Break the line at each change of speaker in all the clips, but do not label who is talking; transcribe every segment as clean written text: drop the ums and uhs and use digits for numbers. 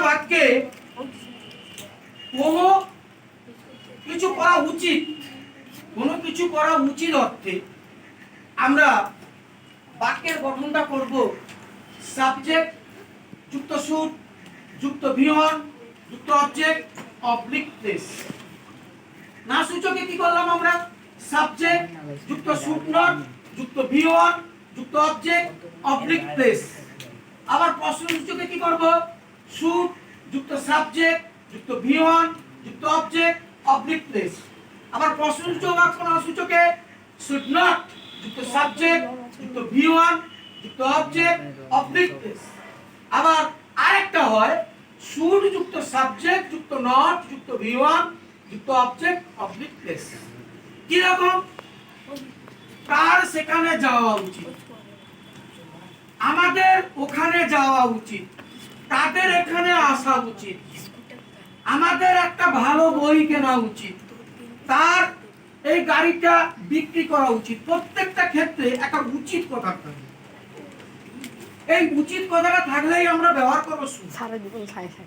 বাক্যে কোনো কিছু করা উচিত, কোনো কিছু করা উচিত অর্থে আমরা বাক্যের গঠনটা করব সাবজেক্ট যুক্ত শুড যুক্ত ভিওয়ান যুক্ত অবজেক্ট অবলিক প্লেস। না সূচকে কি করলাম আমরা? সাবজেক্ট যুক্ত শুড নট যুক্ত ভিওয়ান যুক্ত অবজেক্ট অবলিক প্লেস। আবার প্রশ্ন সূচকে কি করব? শুড যুক্ত সাবজেক্ট যুক্ত ভিওয়ান যুক্ত অবজেক্ট অবলিক প্লেস। আবার প্রশ্ন সূচক বাক্য না সূচকে শুড নট যুক্ত সাবজেক্ট যুক্ত ভিওয়ান যুক্ত অবজেক্ট অবলিক প্লেস। আবার আরেকটা হয় শুড যুক্ত সাবজেক্ট যুক্ত নট যুক্ত ভিওয়ান যুক্ত অবজেক্ট অবলিক প্লেস। কি রকম? কার সেখানে যাওয়া উচিত, আমাদের ওখানে যাওয়া উচিত, তাদের এখানে আসা উচিত, আমাদের একটা ভালো বই কেনা উচিত, তার এই গাড়িটা বিক্রি করা উচিত। প্রত্যেকটা ক্ষেত্রে একটা উচিত কথা থাকে। এই উচিত কথাটা থাকলেই আমরা ব্যবহার করব শুড।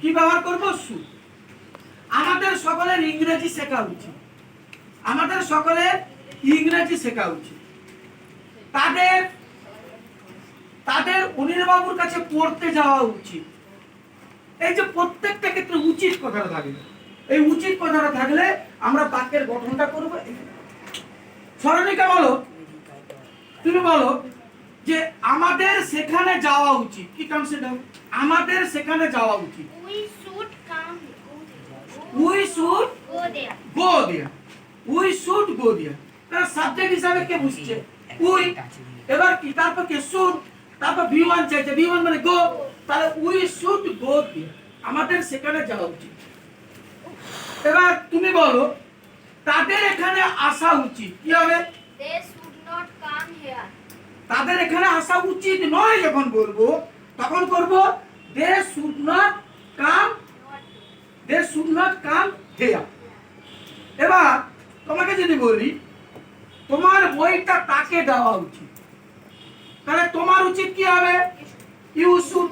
কি ব্যবহার করব? শুড। আমাদের সকলের ইংরেজি শেখা উচিত, আমাদের সকলের ইংরেজি শেখা উচিত। তাদের অনিল বাবুর কাছে পড়তে যাওয়া উচিত। এই যে প্রত্যেকটা ক্ষেত্রে উচিত কথাটা থাকবে, এই উচিত কথাটা থাকলে আমরা বাক্যের গঠনটা করব। সরণিকা বলো, তুমি বলো যে আমাদের সেখানে যাওয়া উচিত। কি কনসেপ্ট? আমাদের সেখানে যাওয়া উচিত।
We should come.
We should
Go there.
go there. We should go there. তার সাবজেক্ট হিসাবে কে বুঝছে? উই। এবার কি? তারপর কে? শুড। তারপর V1 চাইছে, V1 মানে গো। তাহলে we should go there. আমাদের সেখানে যাওয়া উচিত। এবার তুমি বলো তাদের এখানে আসা উচিত। কি হবে?
They should not come here.
তাদের এখানে আসা উচিত নয় যখন বলবো তখন করব they should not come, they should not come here। এবার তোমাকে যদি বলি তোমার বইটা তাকে দেওয়া উচিত, তাহলে তোমার উচিত কি হবে? You should.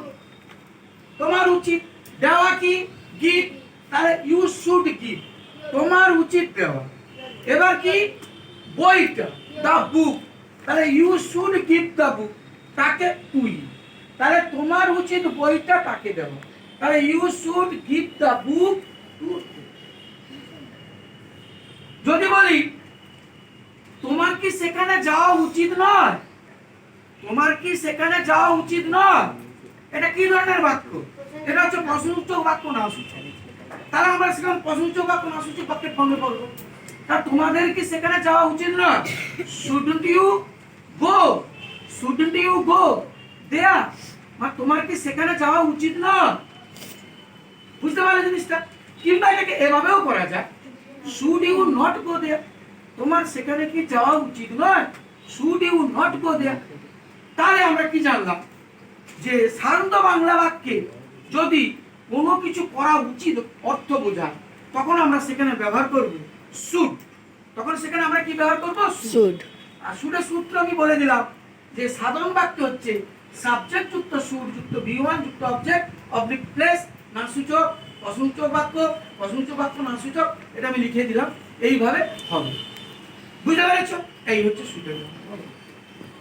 তোমার উচিত দেওয়া কি? গিভ। তাহলে ইউ শুড গিভ, তোমার উচিত দেওয়া। এবার কি? বইটা, দা বুক, তাহলে you should give the book, তাকে তুই। তাহলে তোমার উচিত বইটা তাকে দেওয়া, তাহলে you should give the book to. যদি বলি তোমার কি সেখানে যাওয়া উচিত নয়, তোমার কি সেখানে যাওয়া উচিত নয়, এটা কি ধরনের বাক্য? এটা হচ্ছে প্রশ্নসূচক বাক্য না সূচক। তাহলে আমরা সেখানে প্রশ্নসূচক বাক্য না সূচক বাক্যে ফর্মে করব। তা তোমাদের কি সেখানে যাওয়া উচিত নয়? Shouldn't you go, shouldn't you go there, মানে তোমার কি সেখানে যাওয়া উচিত নয়। বুঝতে পারলে জিনিসটা? কিংবা এটাকে এভাবেও করা যায়, শুড ইউ নট গো দেয়ার, তোমার সেখানে কি যাওয়া উচিত নয়, শুড ইউ নট গো দেয়ার। তাহলে আমরা কি জানলাম? যে সাধারণত বাংলা বাক্যে যদি কোনো কিছু করা উচিত অর্থ বোঝায় তখন আমরা সেখানে ব্যবহার করব শুড। তখন সেখানে আমরা কি ব্যবহার করব? শুড। আর শুডের সূত্র আমি বলে দিলাম যে সাধারণ বাক্য হচ্ছে সাবজেক্ট যুক্ত শুড যুক্ত V1 যুক্ত অবজেক্ট অবলিক প্লেস, না সূচক, প্রশ্নসূচক বাক্য, প্রশ্নসূচক বাক্য না সূচক। এটা আমি লিখে দিলাম, এইভাবে হবে। বুঝতে পেরেছো? এই হচ্ছে শুডের।